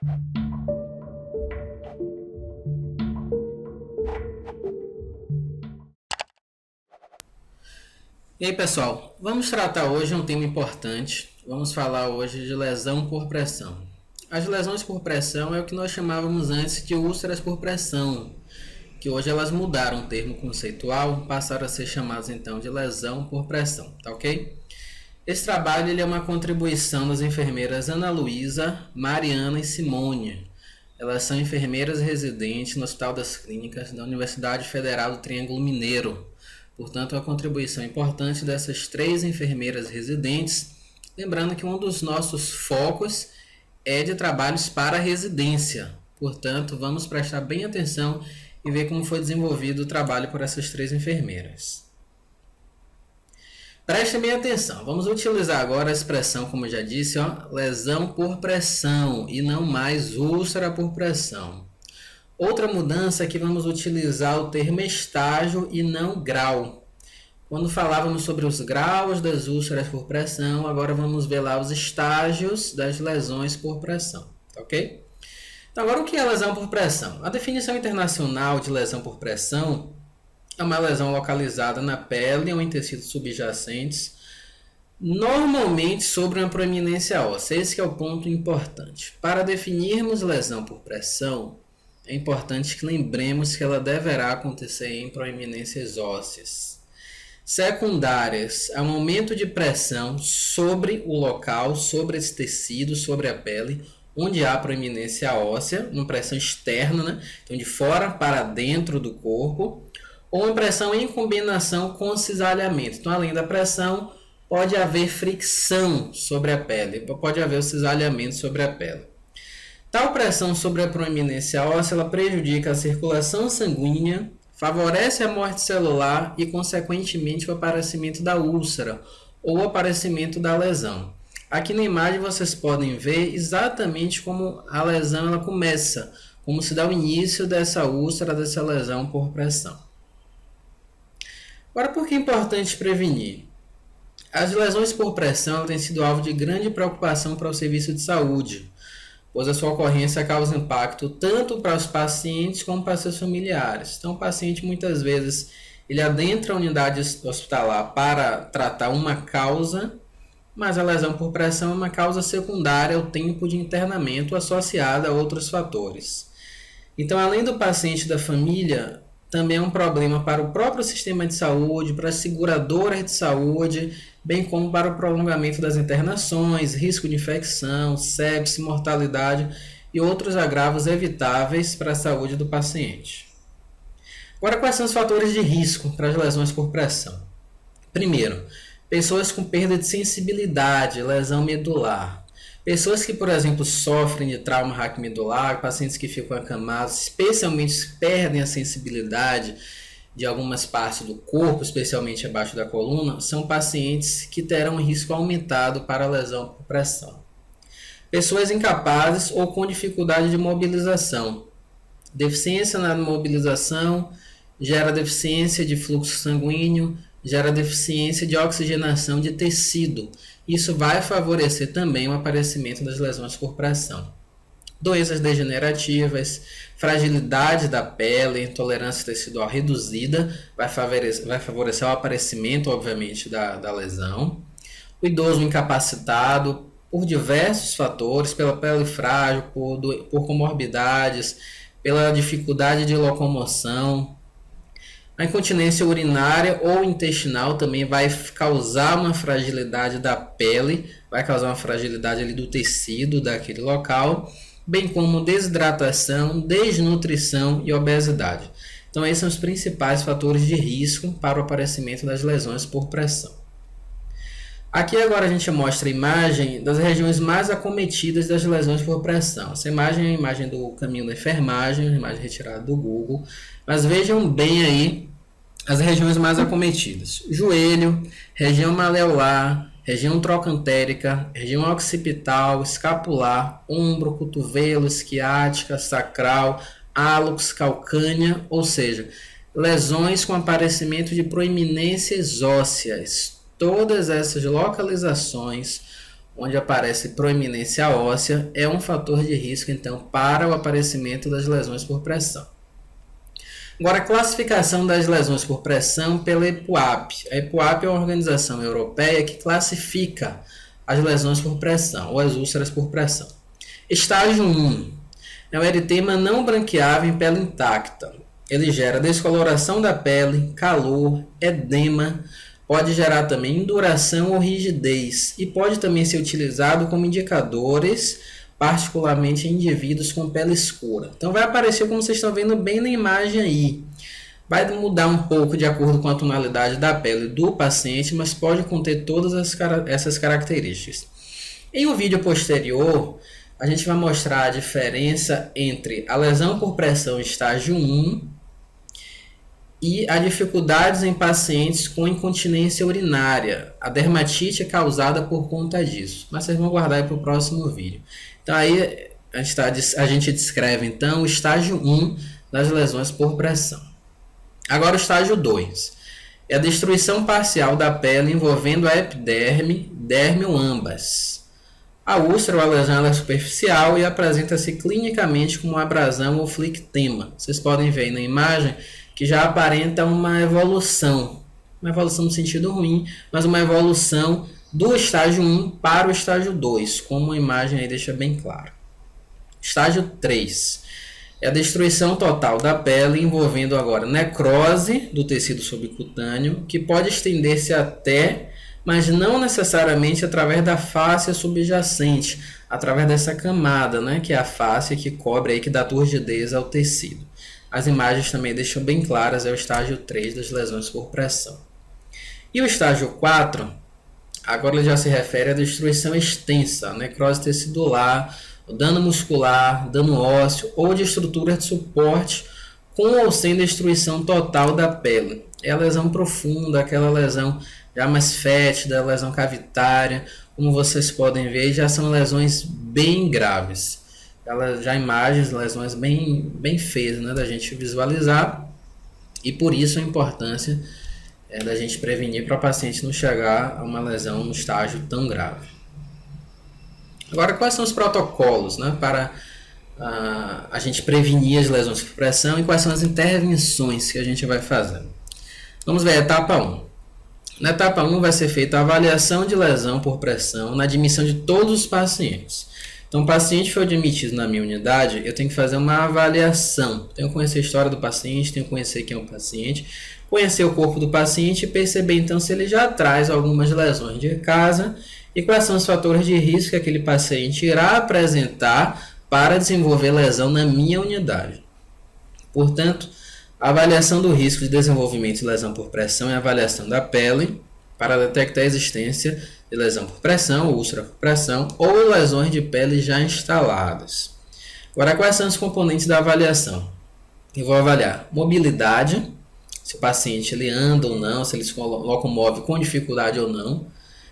E aí, pessoal, vamos tratar hoje um tema importante. Vamos falar hoje de lesão por pressão. As lesões por pressão é o que nós chamávamos antes de úlceras por pressão, que hoje elas mudaram o termo conceitual, passaram a ser chamadas então de lesão por pressão, tá ok? Esse trabalho ele é uma contribuição das enfermeiras Ana Luísa, Mariana e Simone. Elas são enfermeiras residentes no Hospital das Clínicas da Universidade Federal do Triângulo Mineiro. Portanto, a contribuição importante dessas 3 enfermeiras residentes, lembrando que um dos nossos focos é de trabalhos para residência. Portanto, vamos prestar bem atenção e ver como foi desenvolvido o trabalho por essas 3 enfermeiras. Prestem bem atenção, vamos utilizar agora a expressão, como eu já disse, lesão por pressão e não mais úlcera por pressão. Outra mudança é que vamos utilizar o termo estágio e não grau. Quando falávamos sobre os graus das úlceras por pressão, agora vamos ver lá os estágios das lesões por pressão, ok? Então, agora o que é lesão por pressão? A definição internacional de lesão por pressão é uma lesão localizada na pele ou em tecidos subjacentes, normalmente sobre uma proeminência óssea. Esse que é o ponto importante. Para definirmos lesão por pressão, é importante que lembremos que ela deverá acontecer em proeminências ósseas secundárias a um aumento de pressão sobre o local, sobre esse tecido, sobre a pele, onde há proeminência óssea, uma pressão externa, né? Então de fora para dentro do corpo, ou uma pressão em combinação com cisalhamento. Então, além da pressão, pode haver fricção sobre a pele, pode haver o cisalhamento sobre a pele. Tal pressão sobre a proeminência óssea ela prejudica a circulação sanguínea, favorece a morte celular e, consequentemente, o aparecimento da úlcera ou o aparecimento da lesão. Aqui na imagem vocês podem ver exatamente como a lesão ela começa, como se dá o início dessa úlcera, dessa lesão por pressão. Agora, por que é importante prevenir? As lesões por pressão têm sido alvo de grande preocupação para o serviço de saúde, pois a sua ocorrência causa impacto tanto para os pacientes como para seus familiares. Então, o paciente muitas vezes ele adentra a unidade hospitalar para tratar uma causa, mas a lesão por pressão é uma causa secundária ao tempo de internamento associada a outros fatores. Então, além do paciente e da família, também é um problema para o próprio sistema de saúde, para as seguradoras de saúde, bem como para o prolongamento das internações, risco de infecção, sepse, mortalidade e outros agravos evitáveis para a saúde do paciente. Agora, quais são os fatores de risco para as lesões por pressão? Primeiro, pessoas com perda de sensibilidade, lesão medular. Pessoas que, por exemplo, sofrem de trauma raquimedular, pacientes que ficam acamados, especialmente perdem a sensibilidade de algumas partes do corpo, especialmente abaixo da coluna, são pacientes que terão um risco aumentado para a lesão por pressão. Pessoas incapazes ou com dificuldade de mobilização. Deficiência na mobilização gera deficiência de fluxo sanguíneo, gera deficiência de oxigenação de tecido. Isso vai favorecer também o aparecimento das lesões por pressão. Doenças degenerativas, fragilidade da pele, intolerância tecidual reduzida, vai favorecer o aparecimento, obviamente, da lesão. O idoso incapacitado por diversos fatores, pela pele frágil, por comorbidades, pela dificuldade de locomoção. A incontinência urinária ou intestinal também vai causar uma fragilidade da pele, vai causar uma fragilidade ali do tecido daquele local, bem como desidratação, desnutrição e obesidade. Então, esses são os principais fatores de risco para o aparecimento das lesões por pressão. Aqui agora a gente mostra a imagem das regiões mais acometidas das lesões por pressão. Essa imagem é a imagem do caminho da enfermagem, a imagem retirada do Google, mas vejam bem aí as regiões mais acometidas: joelho, região maleolar, região trocantérica, região occipital, escapular, ombro, cotovelo, esquiática, sacral, hálux, calcânea, ou seja, lesões com aparecimento de proeminências ósseas. Todas essas localizações onde aparece proeminência óssea, é um fator de risco, então, para o aparecimento das lesões por pressão. Agora, a classificação das lesões por pressão pela EPUAP. A EPUAP é uma organização europeia que classifica as lesões por pressão, ou as úlceras por pressão. Estágio 1 é um eritema não branqueável em pele intacta. Ele gera descoloração da pele, calor, edema, pode gerar também induração ou rigidez e pode também ser utilizado como indicadores, particularmente em indivíduos com pele escura. Então vai aparecer como vocês estão vendo bem na imagem aí. Vai mudar um pouco de acordo com a tonalidade da pele do paciente, mas pode conter todas essas características. Em um vídeo posterior, a gente vai mostrar a diferença entre a lesão por pressão estágio 1 e as dificuldades em pacientes com incontinência urinária. A dermatite é causada por conta disso. Mas vocês vão guardar para o próximo vídeo. Então aí a gente descreve então o estágio 1 das lesões por pressão. Agora o estágio 2. É a destruição parcial da pele envolvendo a epiderme, derme ou ambas. A úlcera ou a lesão é superficial e apresenta-se clinicamente como abrasão ou flictema. Vocês podem ver aí na imagem que já aparenta uma evolução no sentido ruim, mas uma evolução do estágio 1 para o estágio 2, como a imagem aí deixa bem claro. Estágio 3 é a destruição total da pele, envolvendo agora necrose do tecido subcutâneo, que pode estender-se até, mas não necessariamente através da fáscia subjacente, através dessa camada, né, que é a fáscia que cobre aí, que dá turgidez ao tecido. As imagens também deixam bem claras, é o estágio 3 das lesões por pressão. E o estágio 4, agora ele já se refere à destruição extensa, necrose tecidular, dano muscular, dano ósseo ou de estrutura de suporte com ou sem destruição total da pele. É a lesão profunda, aquela lesão já mais fétida, lesão cavitária, como vocês podem ver, já são lesões bem graves. Elas já imagens, lesões bem feias, né, da gente visualizar, e por isso a importância da gente prevenir para o paciente não chegar a uma lesão no estágio tão grave. Agora, quais são os protocolos, né, para a gente prevenir as lesões por pressão e quais são as intervenções que a gente vai fazer? Vamos ver a etapa 1. Na etapa 1 vai ser feita a avaliação de lesão por pressão na admissão de todos os pacientes. Então, o paciente foi admitido na minha unidade, eu tenho que fazer uma avaliação. Tenho que conhecer a história do paciente, tenho que conhecer quem é o paciente, conhecer o corpo do paciente e perceber então se ele já traz algumas lesões de casa e quais são os fatores de risco que aquele paciente irá apresentar para desenvolver lesão na minha unidade. Portanto, a avaliação do risco de desenvolvimento de lesão por pressão é a avaliação da pele para detectar a existência de lesão por pressão, úlcera por pressão ou lesões de pele já instaladas. Agora, quais são os componentes da avaliação? Eu vou avaliar mobilidade, se o paciente ele anda ou não, se ele se locomove com dificuldade ou não,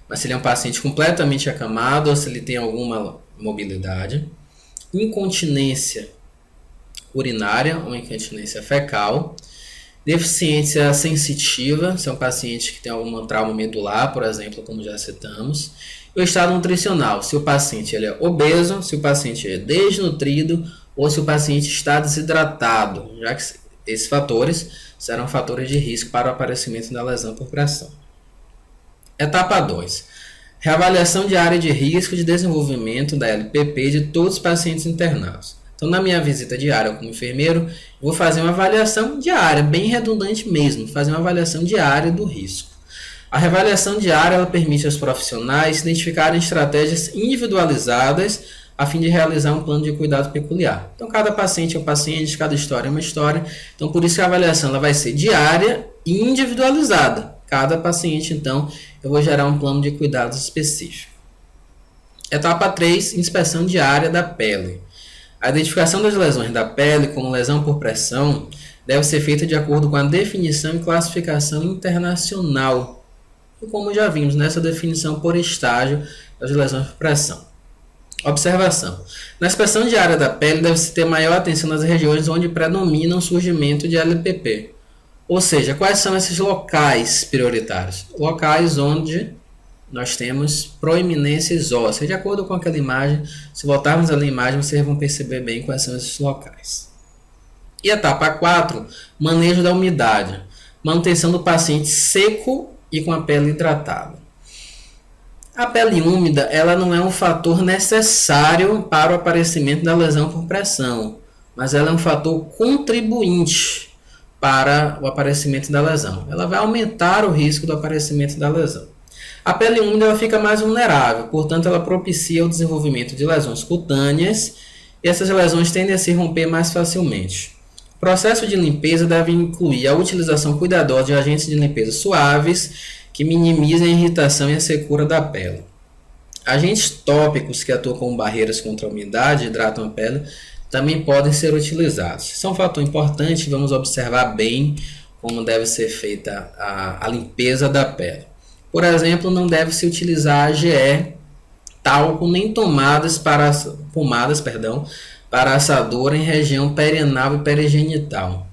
mas se ele é um paciente completamente acamado ou se ele tem alguma mobilidade. Incontinência urinária ou incontinência fecal. Deficiência sensitiva, se é um paciente que tem algum trauma medular, por exemplo, como já citamos. E o estado nutricional, se o paciente ele é obeso, se o paciente é desnutrido ou se o paciente está desidratado, já que esses fatores serão fatores de risco para o aparecimento da lesão por pressão. Etapa 2. Reavaliação de área de risco de desenvolvimento da LPP de todos os pacientes internados. Então, na minha visita diária como enfermeiro, vou fazer uma avaliação diária, bem redundante mesmo, fazer uma avaliação diária do risco. A reavaliação diária ela permite aos profissionais identificarem estratégias individualizadas a fim de realizar um plano de cuidado peculiar. Então, cada paciente é um paciente, cada história é uma história. Então, por isso que a avaliação ela vai ser diária e individualizada. Cada paciente, então, eu vou gerar um plano de cuidados específico. Etapa 3, inspeção diária da pele. A identificação das lesões da pele como lesão por pressão deve ser feita de acordo com a definição e classificação internacional, como já vimos nessa definição por estágio das lesões por pressão. Observação. Na inspeção diária da pele deve-se ter maior atenção nas regiões onde predomina o surgimento de LPP. Ou seja, quais são esses locais prioritários? Locais onde nós temos proeminências ósseas. De acordo com aquela imagem, se voltarmos ali a imagem, vocês vão perceber bem quais são esses locais. E etapa 4, manejo da umidade. Manutenção do paciente seco e com a pele hidratada. A pele úmida ela não é um fator necessário para o aparecimento da lesão por pressão, mas ela é um fator contribuinte para o aparecimento da lesão. Ela vai aumentar o risco do aparecimento da lesão. A pele úmida ela fica mais vulnerável, portanto ela propicia o desenvolvimento de lesões cutâneas e essas lesões tendem a se romper mais facilmente. O processo de limpeza deve incluir a utilização cuidadosa de agentes de limpeza suaves que minimizem a irritação e a secura da pele. Agentes tópicos que atuam como barreiras contra a umidade e hidratam a pele também podem ser utilizados. Isso é um fator importante, vamos observar bem como deve ser feita a limpeza da pele. Por exemplo, não deve se utilizar AGE, talco, nem pomadas para assadura em região perianal e perigenital.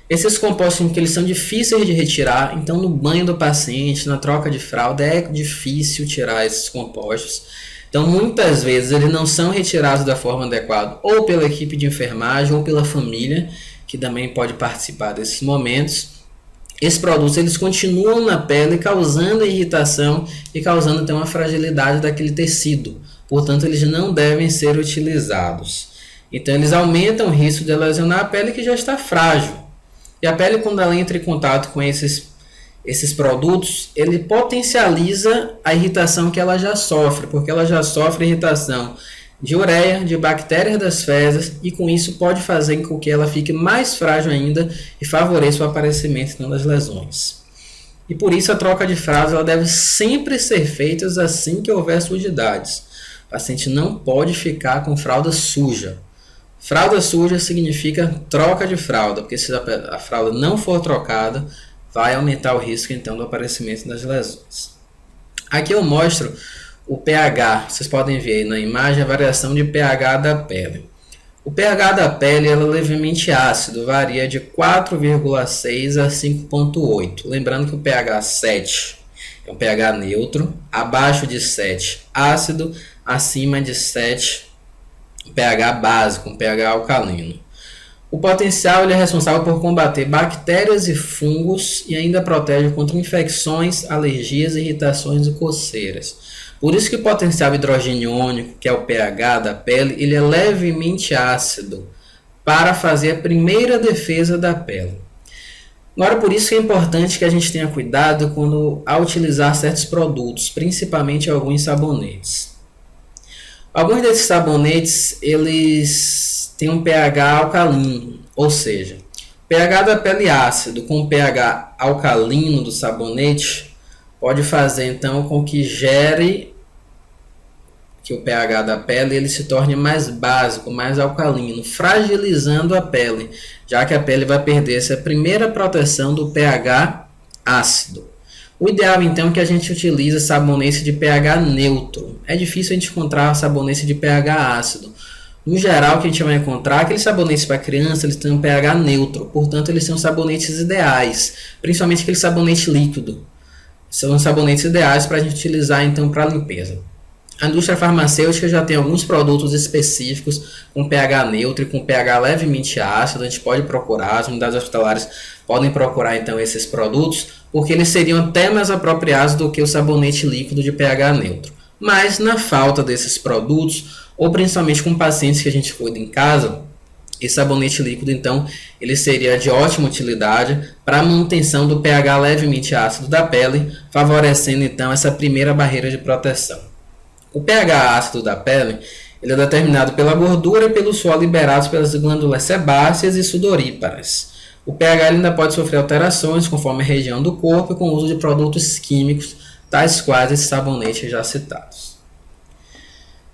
Esses compostos eles são difíceis de retirar, então no banho do paciente, na troca de fralda, é difícil tirar esses compostos. Então muitas vezes eles não são retirados da forma adequada, ou pela equipe de enfermagem, ou pela família, que também pode participar desses momentos. Esses produtos eles continuam na pele causando irritação e causando até uma fragilidade daquele tecido. Portanto, eles não devem ser utilizados. Então eles aumentam o risco de lesionar a pele que já está frágil. E a pele, quando ela entra em contato com esses produtos, ele potencializa a irritação que ela já sofre, porque ela já sofre irritação de ureia, de bactérias das fezes, e com isso pode fazer com que ela fique mais frágil ainda e favoreça o aparecimento então, das lesões. E por isso a troca de fraldas ela deve sempre ser feita assim que houver sujidades. O paciente não pode ficar com fralda suja. Fralda suja significa troca de fralda, porque se a fralda não for trocada, vai aumentar o risco então do aparecimento das lesões. Aqui eu mostro o pH, vocês podem ver aí na imagem a variação de pH da pele. O pH da pele é levemente ácido, varia de 4,6 a 5,8. Lembrando que o pH 7 é um pH neutro, abaixo de 7 ácido, acima de 7 pH básico, um pH alcalino. O potencial ele é responsável por combater bactérias e fungos e ainda protege contra infecções, alergias, irritações e coceiras. Por isso que o potencial hidrogeniônico, que é o pH da pele, ele é levemente ácido para fazer a primeira defesa da pele. Agora, por isso que é importante que a gente tenha cuidado ao utilizar certos produtos, principalmente alguns sabonetes. Alguns desses sabonetes, eles têm um pH alcalino, ou seja, o pH da pele ácido com o pH alcalino do sabonete pode fazer então com que gere que o pH da pele ele se torne mais básico, mais alcalino, fragilizando a pele, já que a pele vai perder essa primeira proteção do pH ácido. O ideal então é que a gente utilize sabonete de pH neutro. É difícil a gente encontrar sabonete de pH ácido. No geral, o que a gente vai encontrar, aqueles sabonetes para criança, eles têm um pH neutro, portanto eles são sabonetes ideais, principalmente aquele sabonete líquido. São sabonetes ideais para a gente utilizar então para limpeza. A indústria farmacêutica já tem alguns produtos específicos com pH neutro e com pH levemente ácido. A gente pode procurar, as unidades hospitalares podem procurar então esses produtos, porque eles seriam até mais apropriados do que o sabonete líquido de pH neutro. Mas na falta desses produtos, ou principalmente com pacientes que a gente cuida em casa, esse sabonete líquido então ele seria de ótima utilidade para a manutenção do pH levemente ácido da pele, favorecendo então essa primeira barreira de proteção. O pH ácido da pele ele é determinado pela gordura e pelo suor liberados pelas glândulas sebáceas e sudoríparas. O pH ainda pode sofrer alterações conforme a região do corpo e com o uso de produtos químicos, tais quais esses sabonetes já citados.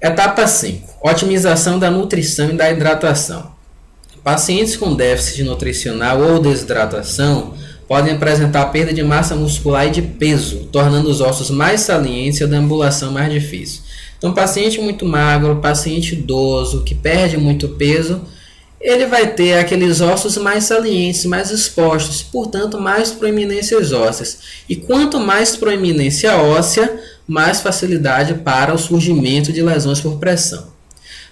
Etapa 5. Otimização da nutrição e da hidratação. Pacientes com déficit nutricional ou desidratação podem apresentar perda de massa muscular e de peso, tornando os ossos mais salientes e a deambulação mais difícil. Então, paciente muito magro, paciente idoso, que perde muito peso, ele vai ter aqueles ossos mais salientes, mais expostos, portanto, mais proeminências ósseas. E quanto mais proeminência óssea, mais facilidade para o surgimento de lesões por pressão.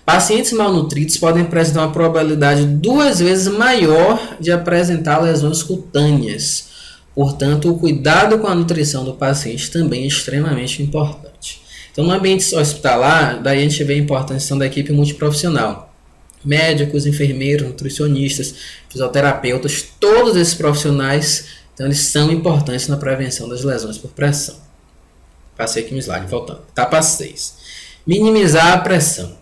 Pacientes malnutridos podem apresentar uma probabilidade 2 vezes maior de apresentar lesões cutâneas. Portanto, o cuidado com a nutrição do paciente também é extremamente importante. Então, no ambiente hospitalar, daí a gente vê a importância da equipe multiprofissional. Médicos, enfermeiros, nutricionistas, fisioterapeutas, todos esses profissionais, então eles são importantes na prevenção das lesões por pressão. Passei aqui um slide, voltando. Etapa 6. Minimizar a pressão.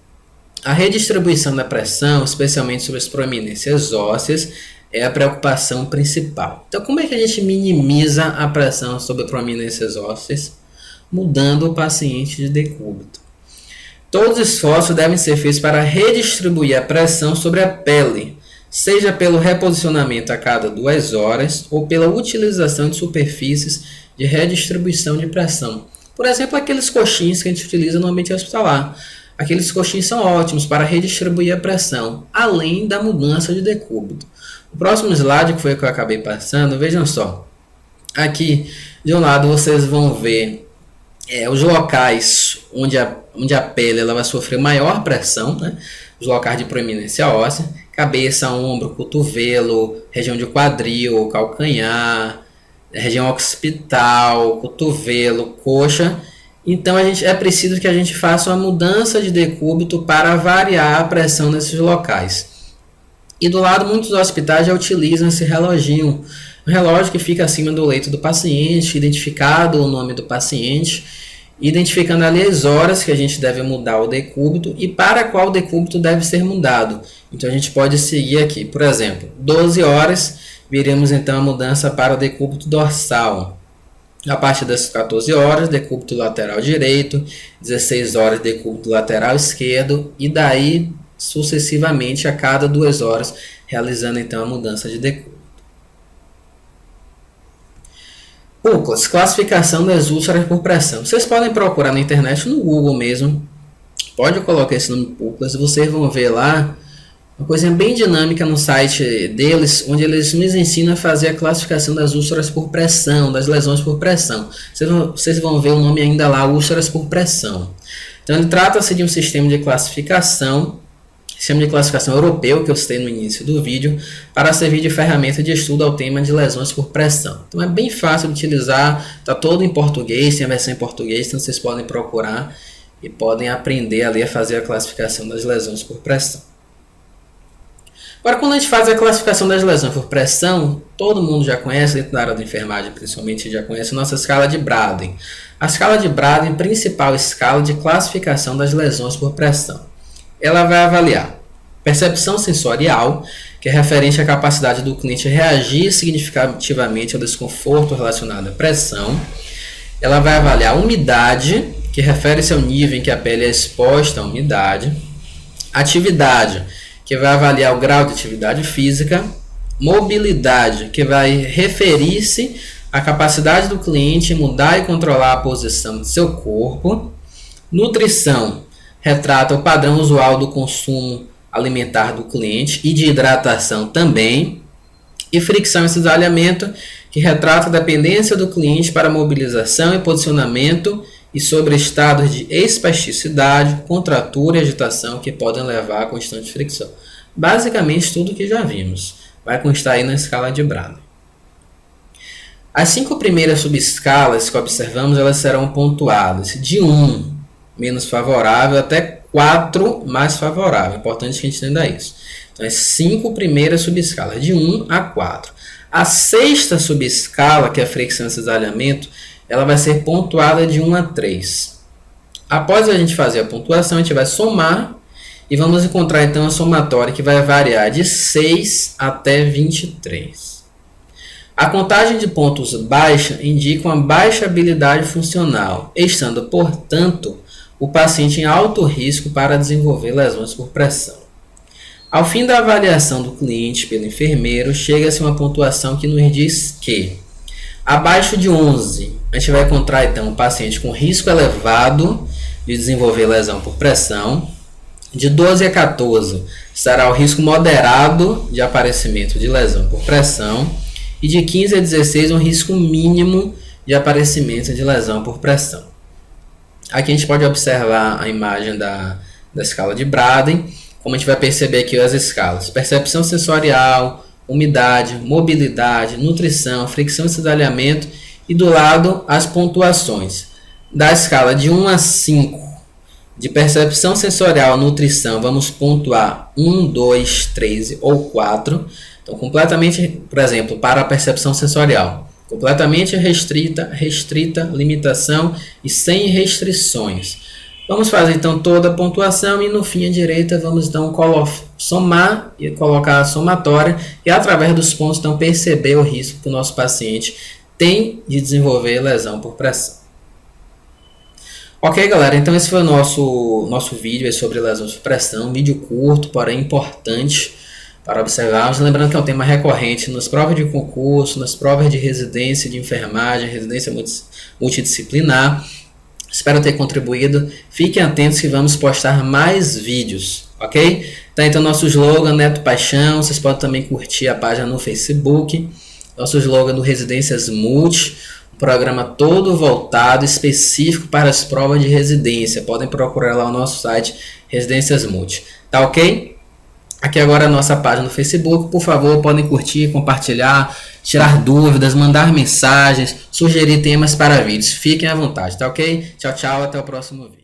A redistribuição da pressão, especialmente sobre as proeminências ósseas, é a preocupação principal. Então, como é que a gente minimiza a pressão sobre proeminências ósseas? Mudando o paciente de decúbito. Todos os esforços devem ser feitos para redistribuir a pressão sobre a pele, seja pelo reposicionamento a cada 2 horas ou pela utilização de superfícies de redistribuição de pressão. Por exemplo, aqueles coxins que a gente utiliza no ambiente hospitalar. Aqueles coxins são ótimos para redistribuir a pressão, além da mudança de decúbito. O próximo slide, que foi o que eu acabei passando, vejam só. Aqui, de um lado, vocês vão ver os locais onde a pele ela vai sofrer maior pressão, né? Os locais de proeminência óssea, cabeça, ombro, cotovelo, região de quadril, calcanhar, região occipital, cotovelo, coxa. Então é preciso que a gente faça uma mudança de decúbito para variar a pressão nesses locais. E do lado, muitos hospitais já utilizam esse reloginho, um relógio que fica acima do leito do paciente, identificado o nome do paciente, identificando ali as horas que a gente deve mudar o decúbito e para qual decúbito deve ser mudado. Então a gente pode seguir aqui, por exemplo, 12 horas, veremos então a mudança para o decúbito dorsal. A partir das 14 horas, decúbito lateral direito, 16 horas, decúbito lateral esquerdo, e daí sucessivamente a cada 2 horas, realizando então a mudança de decúbito. PUCLAS, classificação das úlceras por pressão. Vocês podem procurar na internet, no Google mesmo, pode colocar esse nome PUCLAS, vocês vão ver lá uma coisa bem dinâmica no site deles, onde eles nos ensinam a fazer a classificação das úlceras por pressão, das lesões por pressão. Vocês vão ver o nome ainda lá, úlceras por pressão. Então, ele trata-se de um sistema de classificação europeu, que eu citei no início do vídeo, para servir de ferramenta de estudo ao tema de lesões por pressão. Então, é bem fácil de utilizar, está todo em português, tem a versão em português, então vocês podem procurar e podem aprender ali a fazer a classificação das lesões por pressão. Agora, quando a gente faz a classificação das lesões por pressão, todo mundo já conhece, dentro da área da enfermagem principalmente, já conhece a nossa escala de Braden. A escala de Braden, principal escala de classificação das lesões por pressão. Ela vai avaliar percepção sensorial, que é referente à capacidade do cliente reagir significativamente ao desconforto relacionado à pressão. Ela vai avaliar umidade, que refere-se ao nível em que a pele é exposta à umidade. Atividade, que vai avaliar o grau de atividade física. Mobilidade, que vai referir-se à capacidade do cliente em mudar e controlar a posição de seu corpo. Nutrição, retrata o padrão usual do consumo alimentar do cliente e de hidratação também. E fricção e cisalhamento, que retrata a dependência do cliente para mobilização e posicionamento e sobre estados de espasticidade, contratura e agitação que podem levar a constante fricção. Basicamente tudo que já vimos. Vai constar aí na escala de Braden. As 5 primeiras subescalas que observamos, elas serão pontuadas de 1 menos favorável até 4 mais favorável. É importante que a gente entenda isso. Então, as 5 primeiras subescalas, de 1 a 4. A 6ª subescala, que é a fricção e cisalhamento, ela vai ser pontuada de 1 a 3. Após a gente fazer a pontuação, a gente vai somar e vamos encontrar então a somatória que vai variar de 6 até 23. A contagem de pontos baixa indica uma baixa habilidade funcional, estando, portanto, o paciente em alto risco para desenvolver lesões por pressão. Ao fim da avaliação do cliente pelo enfermeiro, chega-se a uma pontuação que nos diz que, abaixo de 11, a gente vai encontrar então um paciente com risco elevado de desenvolver lesão por pressão. De 12 a 14 será o risco moderado de aparecimento de lesão por pressão. E de 15 a 16 um risco mínimo de aparecimento de lesão por pressão. Aqui a gente pode observar a imagem da escala de Braden. Como a gente vai perceber aqui as escalas: percepção sensorial, umidade, mobilidade, nutrição, fricção e cisalhamento, e do lado as pontuações. Da escala de 1 a 5, de percepção sensorial, nutrição, vamos pontuar 1, 2, 3 ou 4. Então, completamente, por exemplo, para a percepção sensorial, completamente restrita, limitação e sem restrições. Vamos fazer então toda a pontuação e no fim à direita vamos então somar e colocar a somatória e através dos pontos então perceber o risco que o nosso paciente tem de desenvolver lesão por pressão. Ok, galera, então esse foi o nosso vídeo sobre lesões por pressão, um vídeo curto, porém importante para observarmos. Lembrando que é um tema recorrente nas provas de concurso, nas provas de residência de enfermagem, residência multidisciplinar. Espero ter contribuído. Fiquem atentos que vamos postar mais vídeos, ok? Tá, então nosso slogan Neto Paixão, vocês podem também curtir a página no Facebook. Nosso slogan do Residências Multi, um programa todo voltado, específico para as provas de residência. Podem procurar lá o nosso site Residências Multi. Tá ok? Aqui agora a nossa página no Facebook. Por favor, podem curtir, compartilhar, tirar dúvidas, mandar mensagens, sugerir temas para vídeos. Fiquem à vontade, tá ok? Tchau, tchau, até o próximo vídeo.